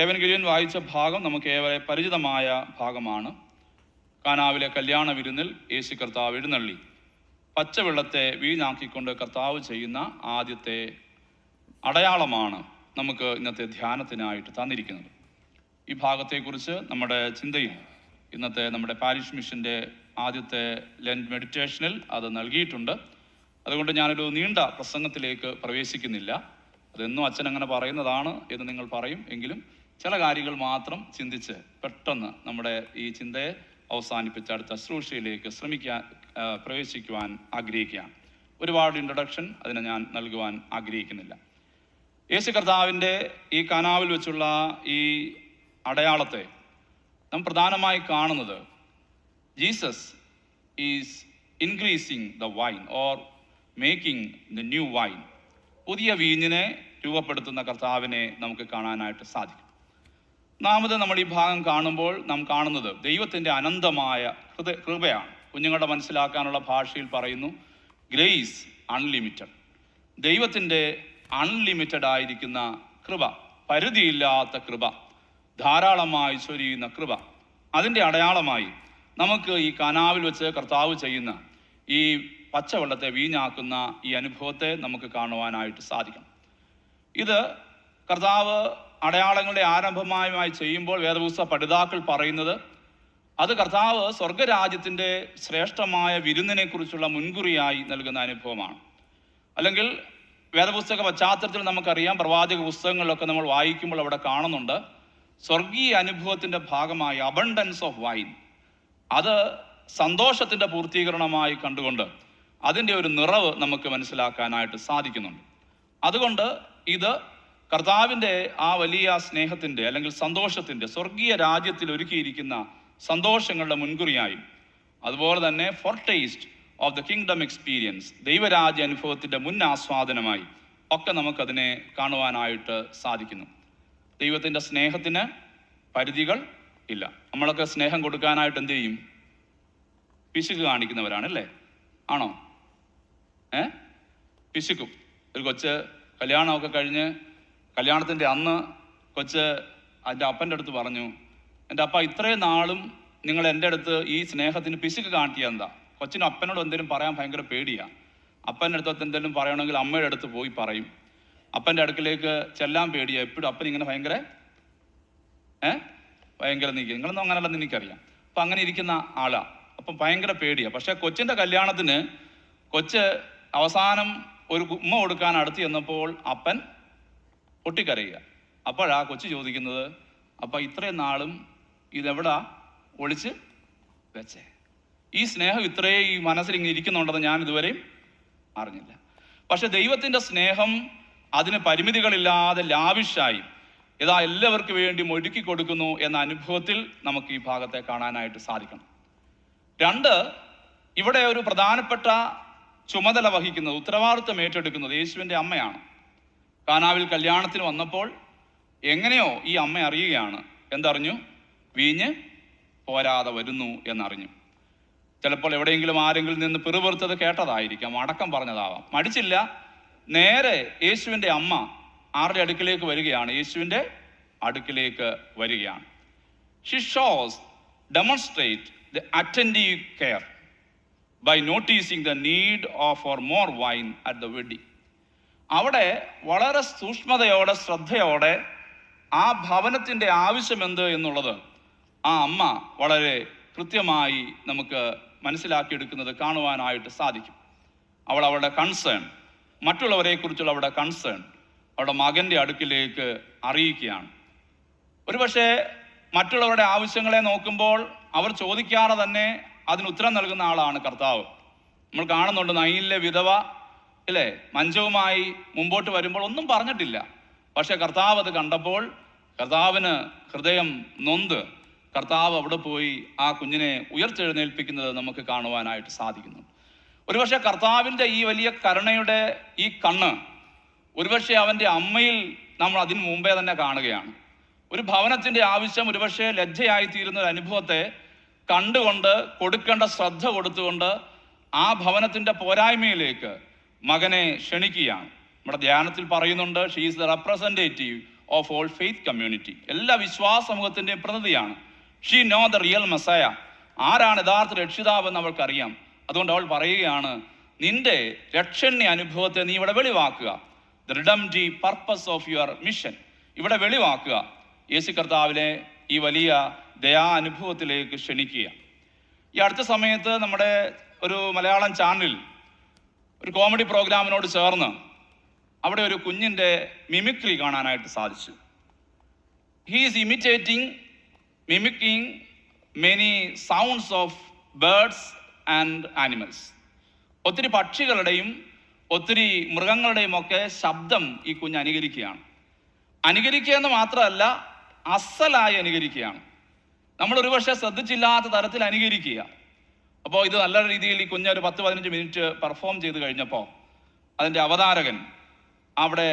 Evangelion വായിച്ച ഭാഗം നമുക്ക് ഏറെ പരിചിതമായ ഭാഗമാണ്. കാനാവിലെ കല്യാണ വിരുന്നിൽ യേശു കർത്താവ് എഴുന്നള്ളി പച്ചവെള്ളത്തെ വീഞ്ഞാക്കിക്കൊണ്ട് കർത്താവ് ചെയ്യുന്ന ആദ്യത്തെ അടയാളമാണ് നമുക്ക് ഇന്നത്തെ ധ്യാനത്തിനായിട്ട് തന്നിരിക്കുന്നത്. ഈ ഭാഗത്തെക്കുറിച്ച് നമ്മുടെ ചിന്തയിൽ ഇന്നത്തെ നമ്മുടെ പാരിഷ് മിഷൻ്റെ ആദ്യത്തെ ലെൻറ്റ് മെഡിറ്റേഷനിൽ അത് നൽകിയിട്ടുണ്ട്. അതുകൊണ്ട് ഞാനൊരു നീണ്ട പ്രസംഗത്തിലേക്ക് പ്രവേശിക്കുന്നില്ല. അതെന്നും അച്ഛൻ അങ്ങനെ പറയുന്നതാണ് എന്ന് നിങ്ങൾ പറയും. എങ്കിലും ചില കാര്യങ്ങൾ മാത്രം ചിന്തിച്ച് പെട്ടെന്ന് നമ്മുടെ ഈ ചിന്തയെ അവസാനിപ്പിച്ച് അടുത്ത ശുശ്രൂഷയിലേക്ക് പ്രവേശിക്കുവാൻ ആഗ്രഹിക്കുകയാണ്. ഒരുപാട് ഇൻട്രൊഡക്ഷൻ അതിനെ ഞാൻ നൽകുവാൻ ആഗ്രഹിക്കുന്നില്ല. യേശു കർത്താവിൻ്റെ ഈ കാനാവിൽ വെച്ചുള്ള ഈ അടയാളത്തെ നാം പ്രധാനമായി കാണുന്നത് Jesus is increasing the wine or making the new wine. പുതിയ വീഞ്ഞിനെ രൂപപ്പെടുത്തുന്ന കർത്താവിനെ നമുക്ക് കാണാനായിട്ട് സാധിക്കും. ഒന്നാമത് നമ്മൾ ഈ ഭാഗം കാണുമ്പോൾ നാം കാണുന്നത് ദൈവത്തിൻ്റെ അനന്തമായ കൃപയാണ്. കുഞ്ഞുങ്ങളുടെ മനസ്സിലാക്കാനുള്ള ഭാഷയിൽ പറയുന്നു ഗ്രേസ് അൺലിമിറ്റഡ്. ദൈവത്തിൻ്റെ അൺലിമിറ്റഡ് ആയിരിക്കുന്ന കൃപ, പരിധിയില്ലാത്ത കൃപ, ധാരാളമായി ചൊരിയുന്ന കൃപ. അതിൻ്റെ അടയാളമായി നമുക്ക് ഈ കാനാവിൽ വെച്ച് കർത്താവ് ചെയ്യുന്ന ഈ പച്ചവെള്ളത്തെ വീഞ്ഞാക്കുന്ന ഈ അനുഭവത്തെ നമുക്ക് കാണുവാനായിട്ട് സാധിക്കണം. ഇത് കർത്താവ് അടയാളങ്ങളുടെ ആരംഭമായി ചെയ്യുമ്പോൾ വേദപുസ്തക പഠിതാക്കൾ പറയുന്നത് അത് കർത്താവ് സ്വർഗരാജ്യത്തിൻ്റെ ശ്രേഷ്ഠമായ വിരുന്നിനെ കുറിച്ചുള്ള മുൻകുറിയായി നൽകുന്ന അനുഭവമാണ്. അല്ലെങ്കിൽ വേദപുസ്തക പശ്ചാത്തലത്തിൽ നമുക്കറിയാം, പ്രവാചക പുസ്തകങ്ങളിലൊക്കെ നമ്മൾ വായിക്കുമ്പോൾ അവിടെ കാണുന്നുണ്ട് സ്വർഗീയ അനുഭവത്തിൻ്റെ ഭാഗമായി അബണ്ടൻസ് ഓഫ് വൈൻ. അത് സന്തോഷത്തിൻ്റെ പൂർത്തീകരണമായി കണ്ടുകൊണ്ട് അതിൻ്റെ ഒരു നിറവ് നമുക്ക് മനസ്സിലാക്കാനായിട്ട് സാധിക്കുന്നുണ്ട്. അതുകൊണ്ട് ഇത് കർത്താവിൻ്റെ ആ വലിയ സ്നേഹത്തിൻ്റെ അല്ലെങ്കിൽ സന്തോഷത്തിൻ്റെ സ്വർഗീയ രാജ്യത്തിൽ ഒരുക്കിയിരിക്കുന്ന സന്തോഷങ്ങളുടെ മുൻകുറിയായും അതുപോലെ തന്നെ foretaste of the kingdom experience, ദൈവരാജ്യ അനുഭവത്തിൻ്റെ മുൻ ആസ്വാദനമായി ഒക്കെ നമുക്കതിനെ കാണുവാനായിട്ട് സാധിക്കുന്നു. ദൈവത്തിൻ്റെ സ്നേഹത്തിന് പരിധികൾ ഇല്ല. നമ്മളൊക്കെ സ്നേഹം കൊടുക്കാനായിട്ട് എന്ത് ചെയ്യും? പിശുക്ക് കാണിക്കുന്നവരാണല്ലേ? ആണോ? പിശുക്കും. ഒരു കൊച്ച് കല്യാണമൊക്കെ കഴിഞ്ഞ് കല്യാണത്തിൻ്റെ അന്ന് കൊച്ച് എൻ്റെ അപ്പൻ്റെ അടുത്ത് പറഞ്ഞു, എൻ്റെ അപ്പ ഇത്രയും നാളും നിങ്ങൾ എൻ്റെ അടുത്ത് ഈ സ്നേഹത്തിന് പിശുക്ക് കാണിക്കുക എന്താ? കൊച്ചിന് അപ്പനോട് എന്തെങ്കിലും പറയാൻ ഭയങ്കര പേടിയാണ്. അപ്പൻ്റെ അടുത്ത് എന്തെങ്കിലും പറയണമെങ്കിൽ അമ്മയുടെ അടുത്ത് പോയി പറയും. അപ്പൻ്റെ അടുക്കിലേക്ക് ചെല്ലാൻ പേടിയാണ്. എപ്പോഴും അപ്പൻ ഇങ്ങനെ ഭയങ്കര നീക്കുക. നിങ്ങളൊന്നും അങ്ങനെയല്ലെന്ന് എനിക്കറിയാം. അപ്പം അങ്ങനെ ഇരിക്കുന്ന ആളാണ്. അപ്പം ഭയങ്കര പേടിയാണ്. പക്ഷേ കൊച്ചിൻ്റെ കല്യാണത്തിന് കൊച്ച് അവസാനം ഒരു ഉമ്മ കൊടുക്കാൻ അടുത്ത് ചെന്നപ്പോൾ അപ്പൻ പൊട്ടിക്കരയുക. അപ്പോഴാ കൊച്ചു ചോദിക്കുന്നത്, അപ്പം ഇത്രയും നാളും ഇതെവിടാ ഒളിച്ച് വെച്ചേ? ഈ സ്നേഹം ഇത്രയും ഈ മനസ്സിൽ ഇങ്ങനെ ഇരിക്കുന്നുണ്ടെന്ന് ഞാൻ ഇതുവരെയും അറിഞ്ഞില്ല. പക്ഷെ ദൈവത്തിൻ്റെ സ്നേഹം അതിന് പരിമിതികളില്ലാതെ ലാവിഷായി ഇതാ എല്ലാവർക്കും വേണ്ടി ഒരുക്കി കൊടുക്കുന്നു എന്ന അനുഭവത്തിൽ നമുക്ക് ഈ ഭാഗത്തെ കാണാനായിട്ട് സാധിക്കണം. രണ്ട്, ഇവിടെ ഒരു പ്രധാനപ്പെട്ട ചുമതല വഹിക്കുന്നത്, ഉത്തരവാദിത്വം ഏറ്റെടുക്കുന്നത് യേശുവിൻ്റെ അമ്മയാണ്. കാനാവിൽ കല്യാണത്തിന് വന്നപ്പോൾ എങ്ങനെയോ ഈ അമ്മ അറിയുകയാണ്. എന്തറിഞ്ഞു? വീഞ്ഞ് പോരാതെ വരുന്നു എന്നറിഞ്ഞു. ചിലപ്പോൾ എവിടെയെങ്കിലും ആരെങ്കിലും നിന്ന് പിറുപിറുത്തത് കേട്ടതായിരിക്കാം, അടക്കം പറഞ്ഞതാവാം. മടിച്ചില്ല, നേരെ യേശുവിൻ്റെ അമ്മ ആരുടെ അടുക്കിലേക്ക് വരികയാണ്? യേശുവിൻ്റെ അടുക്കിലേക്ക് വരികയാണ്. She shows demonstrate the attentive care by noticing the need for more wine at the wedding. അവിടെ വളരെ സൂക്ഷ്മതയോടെ ശ്രദ്ധയോടെ ആ ഭവനത്തിൻ്റെ ആവശ്യം എന്ത് എന്നുള്ളത് ആ അമ്മ വളരെ കൃത്യമായി നമുക്ക് മനസ്സിലാക്കിയെടുക്കുന്നത് കാണുവാനായിട്ട് സാധിക്കും. അവളുടെ കൺസേൺ, മറ്റുള്ളവരെ കുറിച്ചുള്ള അവളുടെ കൺസേൺ അവളുടെ മകൻ്റെ അടുക്കിലേക്ക് അറിയിക്കുകയാണ്. ഒരുപക്ഷെ മറ്റുള്ളവരുടെ ആവശ്യങ്ങളെ നോക്കുമ്പോൾ അവർ ചോദിക്കാതെ തന്നെ അതിന് ഉത്തരം നൽകുന്ന ആളാണ് കർത്താവ്. നമ്മൾ കാണുന്നുണ്ട് നൈനിലെ വിധവ അല്ലേ, മഞ്ചവുമായി മുമ്പോട്ട് വരുമ്പോൾ ഒന്നും പറഞ്ഞിട്ടില്ല. പക്ഷെ കർത്താവ് അത് കണ്ടപ്പോൾ കർത്താവിന് ഹൃദയം നൊന്ത് കർത്താവ് അവിടെ പോയി ആ കുഞ്ഞിനെ ഉയർത്തെഴുന്നേൽപ്പിക്കുന്നത് നമുക്ക് കാണുവാനായിട്ട് സാധിക്കുന്നു. ഒരുപക്ഷെ കർത്താവിൻ്റെ ഈ വലിയ കരുണയുടെ ഈ കണ്ണ് ഒരുപക്ഷെ അവൻ്റെ അമ്മയിൽ നമ്മൾ അതിനു മുമ്പേ തന്നെ കാണുകയാണ്. ഒരു ഭവനത്തിൻ്റെ ആവശ്യം ഒരുപക്ഷെ ലജ്ജയായിത്തീരുന്ന ഒരു അനുഭവത്തെ കണ്ടുകൊണ്ട് കൊടുക്കേണ്ട ശ്രദ്ധ കൊടുത്തുകൊണ്ട് ആ ഭവനത്തിൻ്റെ പോരായ്മയിലേക്ക് മകനെ ക്ഷണിക്കുകയാണ്. നമ്മുടെ ധ്യാനത്തിൽ പറയുന്നുണ്ട്, she is the representative of all faith community. എല്ലാ വിശ്വാസ സമൂഹത്തിൻ്റെയും പ്രതിനിധിയാണ്. She know the real messiah. ആരാണ് യഥാർത്ഥ രക്ഷിതാവെന്ന് അവൾക്കറിയാം. അതുകൊണ്ട് അവൾ പറയുകയാണ്, നിന്റെ രക്ഷണ്യ അനുഭവത്തെ നീ ഇവിടെ വെളിവാക്കുക. The redemptive purpose of your mission ഇവിടെ വെളിവാക്കുക. യേശു കർത്താവിനെ ഈ വലിയ ദയാ അനുഭവത്തിലേക്ക് ക്ഷണിക്കുക. ഈ അടുത്ത സമയത്ത് നമ്മുടെ ഒരു മലയാളം ചാനലിൽ ഒരു കോമഡി പ്രോഗ്രാമിനോട് ചേർന്ന് അവിടെ ഒരു കുഞ്ഞിൻ്റെ മിമിക്രി കാണാനായിട്ട് സാധിച്ചു. He is mimicking many sounds of birds and animals. ഒത്തിരി പക്ഷികളുടെയും ഒത്തിരി മൃഗങ്ങളുടെയും ഒക്കെ ശബ്ദം ഈ കുഞ്ഞ് അനുകരിക്കുകയാണ്. അനുകരിക്കുക എന്ന് മാത്രമല്ല, അസലായി അനുകരിക്കുകയാണ്. നമ്മൾ ഒരുപക്ഷെ ശ്രദ്ധിച്ചില്ലാത്ത തരത്തിൽ അനുകരിക്കുക. അപ്പോൾ ഇത് നല്ല രീതിയിൽ ഈ കുഞ്ഞ് ഒരു 10-15 മിനിറ്റ് പെർഫോം ചെയ്ത് കഴിഞ്ഞപ്പോൾ അതിൻ്റെ അവതാരകൻ അവിടെ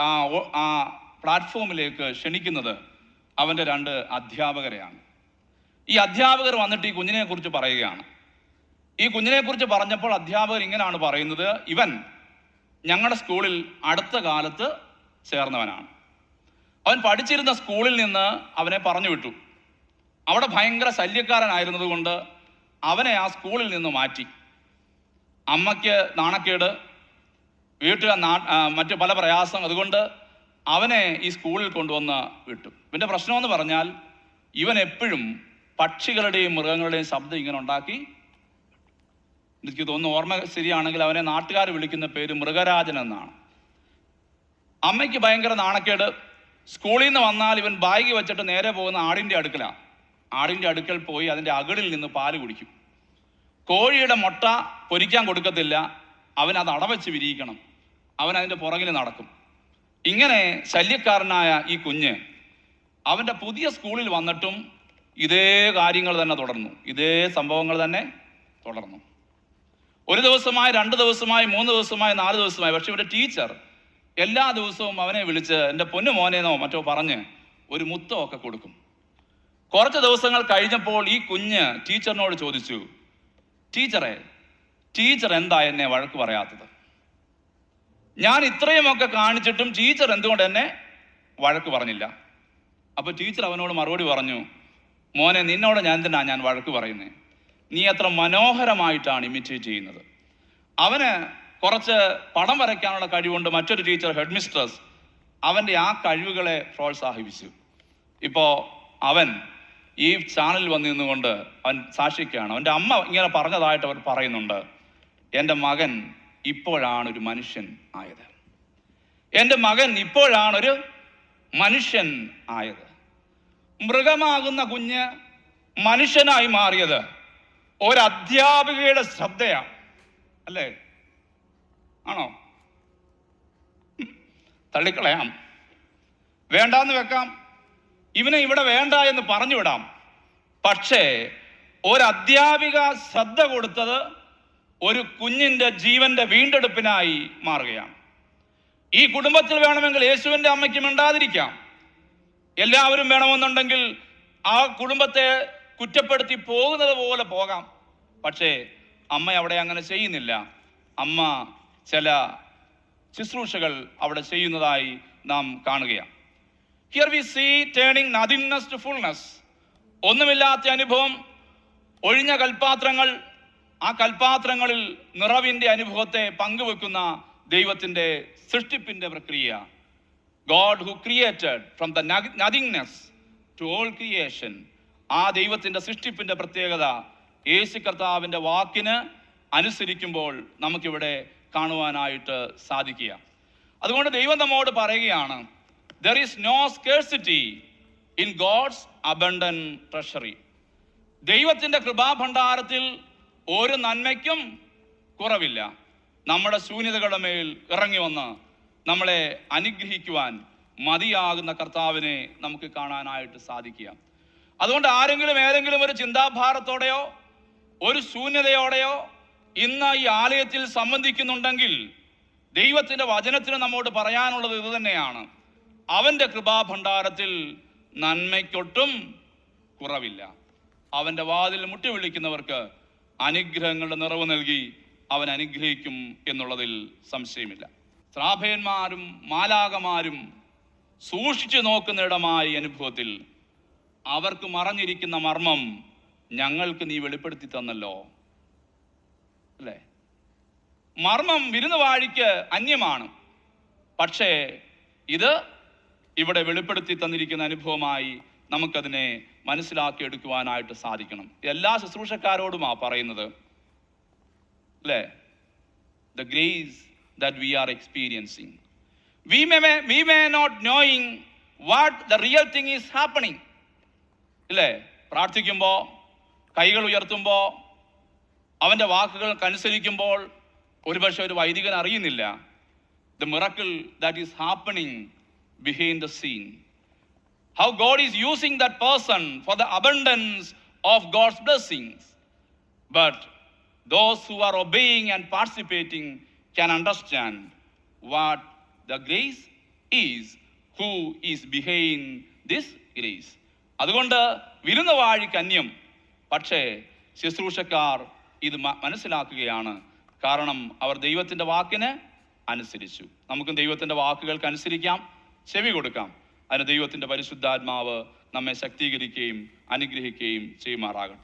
ആ പ്ലാറ്റ്ഫോമിലേക്ക് ക്ഷണിക്കുന്നത് അവൻ്റെ 2 അധ്യാപകരെയാണ്. ഈ അധ്യാപകർ വന്നിട്ട് ഈ കുഞ്ഞിനെ കുറിച്ച് പറയുകയാണ്. ഈ കുഞ്ഞിനെ കുറിച്ച് പറഞ്ഞപ്പോൾ അധ്യാപകർ ഇങ്ങനെയാണ് പറയുന്നത്, ഇവൻ ഞങ്ങളുടെ സ്കൂളിൽ അടുത്ത കാലത്ത് ചേർന്നവനാണ്. അവൻ പഠിച്ചിരുന്ന സ്കൂളിൽ നിന്ന് അവനെ പറഞ്ഞു വിട്ടു. അവിടെ ഭയങ്കര ശല്യക്കാരനായിരുന്നത് കൊണ്ട് അവനെ ആ സ്കൂളിൽ നിന്ന് മാറ്റി. അമ്മയ്ക്ക് നാണക്കേട്, വീട്ടിൽ മറ്റു പല പ്രയാസം, അതുകൊണ്ട് അവനെ ഈ സ്കൂളിൽ കൊണ്ടുവന്ന് വിട്ടു. ഇവൻ്റെ പ്രശ്നമെന്ന് പറഞ്ഞാൽ ഇവൻ എപ്പോഴും പക്ഷികളുടെയും മൃഗങ്ങളുടെയും ശബ്ദം ഇങ്ങനെ ഉണ്ടാക്കി. എനിക്ക് തോന്നുന്നു, ഓർമ്മ ശരിയാണെങ്കിൽ അവനെ നാട്ടുകാർ വിളിക്കുന്ന പേര് മൃഗരാജൻ എന്നാണ്. അമ്മയ്ക്ക് ഭയങ്കര നാണക്കേട്. സ്കൂളിൽ നിന്ന് വന്നാൽ ഇവൻ ബാഗ് വെച്ചിട്ട് നേരെ പോകുന്ന ആടിൻ്റെ അടുക്കലാണ്. ആടിൻ്റെ അടുക്കൽ പോയി അതിൻ്റെ അകിടിൽ നിന്ന് പാല് കുടിക്കും. കോഴിയുടെ മുട്ട പൊരിക്കാൻ കൊടുക്കത്തില്ല, അവൻ അത് അടവച്ച് വിരിയിക്കണം. അവൻ അതിൻ്റെ പുറകിൽ നടക്കും. ഇങ്ങനെ ശല്യക്കാരനായ ഈ കുഞ്ഞ് അവൻ്റെ പുതിയ സ്കൂളിൽ വന്നിട്ടും ഇതേ കാര്യങ്ങൾ തന്നെ തുടർന്നു. ഇതേ സംഭവങ്ങൾ തന്നെ തുടർന്നു. 1 ദിവസമായി, 2 ദിവസമായി, 3 ദിവസമായി, 4 ദിവസമായി. പക്ഷെ ഇവൻ്റെ ടീച്ചർ എല്ലാ ദിവസവും അവനെ വിളിച്ച് എൻ്റെ പൊന്നു മോനേന്നോ മറ്റോ പറഞ്ഞ് ഒരു മുത്തമൊക്കെ കൊടുക്കും. കുറച്ച് ദിവസങ്ങൾ കഴിഞ്ഞപ്പോൾ ഈ കുഞ്ഞ് ടീച്ചറിനോട് ചോദിച്ചു, ടീച്ചർ എന്താ എന്നെ വഴക്ക് പറയാത്തത്? ഞാൻ ഇത്രയുമൊക്കെ കാണിച്ചിട്ടും ടീച്ചർ എന്തുകൊണ്ട് എന്നെ വഴക്ക് പറഞ്ഞില്ല? അപ്പോൾ ടീച്ചർ അവനോട് മറുപടി പറഞ്ഞു, മോനെ, നിന്നോട് ഞാൻ വഴക്ക് പറയുന്നത്? നീ അത്ര മനോഹരമായിട്ടാണ് ഇമിറ്റേറ്റ് ചെയ്യുന്നത്. അവന് കുറച്ച് പടം വരയ്ക്കാനുള്ള കഴിവുണ്ട്. മറ്റൊരു ടീച്ചർ, ഹെഡ് മിസ്ട്രസ്, അവൻ്റെ ആ കഴിവുകളെ പ്രോത്സാഹിപ്പിച്ചു. ഇപ്പോൾ അവൻ ഈ ചാനലിൽ വന്നു നിന്നുകൊണ്ട് അവൻ സാക്ഷിക്കുകയാണ്. അവൻ്റെ അമ്മ ഇങ്ങനെ പറഞ്ഞതായിട്ട് അവർ പറയുന്നുണ്ട്, എൻ്റെ മകൻ ഇപ്പോഴാണ് ഒരു മനുഷ്യൻ ആയത്. എൻ്റെ മകൻ ഇപ്പോഴാണൊരു മനുഷ്യൻ ആയത്. മൃഗമാകുന്ന കുഞ്ഞ് മനുഷ്യനായി മാറിയത് ഒരധ്യാപികയുടെ ശ്രദ്ധയാണ്, അല്ലേ? ആണോ? തള്ളിക്കളയാം, വേണ്ടാന്ന് വെക്കാം, ഇവനെ ഇവിടെ വേണ്ട എന്ന് പറഞ്ഞു വിടാം. പക്ഷേ ഒരധ്യാപിക ശ്രദ്ധ കൊടുത്തത് ഒരു കുഞ്ഞിൻ്റെ ജീവന്റെ വീണ്ടെടുപ്പിനായി മാറുകയാണ്. ഈ കുടുംബത്തിൽ വേണമെങ്കിൽ യേശുവിൻ്റെ അമ്മയ്ക്ക് മിണ്ടാതിരിക്കാം, എല്ലാവരും വേണമെന്നുണ്ടെങ്കിൽ ആ കുടുംബത്തെ കുറ്റപ്പെടുത്തി പോകുന്നത് പോലെ പോകാം. പക്ഷേ അമ്മ അവിടെ അങ്ങനെ ചെയ്യുന്നില്ല. അമ്മ ചില ശുശ്രൂഷകൾ അവിടെ ചെയ്യുന്നതായി നാം കാണുകയാണ്. Here we see turning nothingness to fullness. ഒന്നുമില്ലാത്ത അനുഭവം, ഒഴിഞ്ഞ കൽപ്പാത്രങ്ങൾ, ആ കൽപ്പാത്രങ്ങളിൽ നിറവിൻ്റെ അനുഭവത്തെ പങ്കുവെക്കുന്ന ദൈവത്തിൻ്റെ സൃഷ്ടിപ്പിൻ്റെ പ്രക്രിയ. God who created from the nothingness to all creation. ആ ദൈവത്തിൻ്റെ സൃഷ്ടിപ്പിൻ്റെ പ്രത്യേകത യേശു കർത്താവിൻ്റെ വാക്കിന് അനുസരിക്കുമ്പോൾ നമുക്കിവിടെ കാണുവാനായിട്ട് സാധിക്കുക. അതുകൊണ്ട് ദൈവം നമ്മോട് പറയുകയാണ്, there is no scarcity in God's abundant treasury. ദൈവത്തിൻ്റെ കൃപാഭണ്ഡാരത്തിൽ ഒരു നന്മയ്ക്കും കുറവില്ല. നമ്മുടെ ശൂന്യതകളുടെ മേൽ ഇറങ്ങി വന്ന് നമ്മളെ അനുഗ്രഹിക്കുവാൻ മതിയാകുന്ന കർത്താവിനെ നമുക്ക് കാണാനായിട്ട് സാധിക്കുക. അതുകൊണ്ട് ആരെങ്കിലും ഏതെങ്കിലും ഒരു ചിന്താഭാരത്തോടെയോ ഒരു ശൂന്യതയോടെയോ ഇന്ന് ഈ ആലയത്തിൽ സംബന്ധിക്കുന്നുണ്ടെങ്കിൽ ദൈവത്തിൻ്റെ വചനത്തിന് നമ്മോട് പറയാനുള്ളത് ഇത് തന്നെയാണ്, അവൻ്റെ കൃപാഭണ്ഡാരത്തിൽ നന്മയ്ക്കൊട്ടും കുറവില്ല. അവൻ്റെ വാതിൽ മുട്ടി വിളിക്കുന്നവർക്ക് അനുഗ്രഹങ്ങളുടെ നിറവ് നൽകി അവൻ അനുഗ്രഹിക്കും എന്നുള്ളതിൽ സംശയമില്ല. ശ്രാഭയന്മാരും മാലാകമാരും സൂക്ഷിച്ചു നോക്കുന്നിടമായ അനുഭവത്തിൽ അവർക്ക് മറഞ്ഞിരിക്കുന്ന മർമ്മം ഞങ്ങൾക്ക് നീ വെളിപ്പെടുത്തി തന്നല്ലോ. അല്ലേ? മർമ്മം വിരുന്നുവാഴിക്ക് അന്യമാണ്, പക്ഷേ ഇത് ഇവിടെ വെളിപ്പെടുത്തി തന്നിരിക്കുന്ന അനുഭവമായി നമുക്കതിനെ മനസ്സിലാക്കിയെടുക്കുവാനായിട്ട് സാധിക്കണം. എല്ലാ ശുശ്രൂഷക്കാരോടുമാ പറയുന്നത്, അല്ലേ? The grace that we are experiencing, we may not knowing what the real thing is happening. ഇല്ലേ? പ്രാർത്ഥിക്കുമ്പോൾ, കൈകൾ ഉയർത്തുമ്പോൾ, അവൻ്റെ വാക്കുകൾക്കനുസരിക്കുമ്പോൾ ഒരുപക്ഷെ ഒരു വൈദികൻ അറിയുന്നില്ല the miracle that is happening behind the scene. How God is using that person for the abundance of God's blessings. But those who are obeying and participating can understand what the grace is, who is behind this grace. അതുകൊണ്ട് വിരുന്നുവാഴിക്ക് അന്യം, പക്ഷേ ശുശ്രൂഷക്കാർ ഇത് മനസ്സിലാക്കുകയാണ്. കാരണം അവർ ദൈവത്തിൻ്റെ വാക്കിന് അനുസരിച്ചു. നമുക്കും ദൈവത്തിൻ്റെ വാക്കുകൾക്ക് അനുസരിക്കാം, ചെവി കൊടുക്കാം. അതിന് ദൈവത്തിൻ്റെ പരിശുദ്ധാത്മാവ് നമ്മെ ശക്തീകരിക്കുകയും അനുഗ്രഹിക്കുകയും ചെയ്യുമാറാകട്ടെ.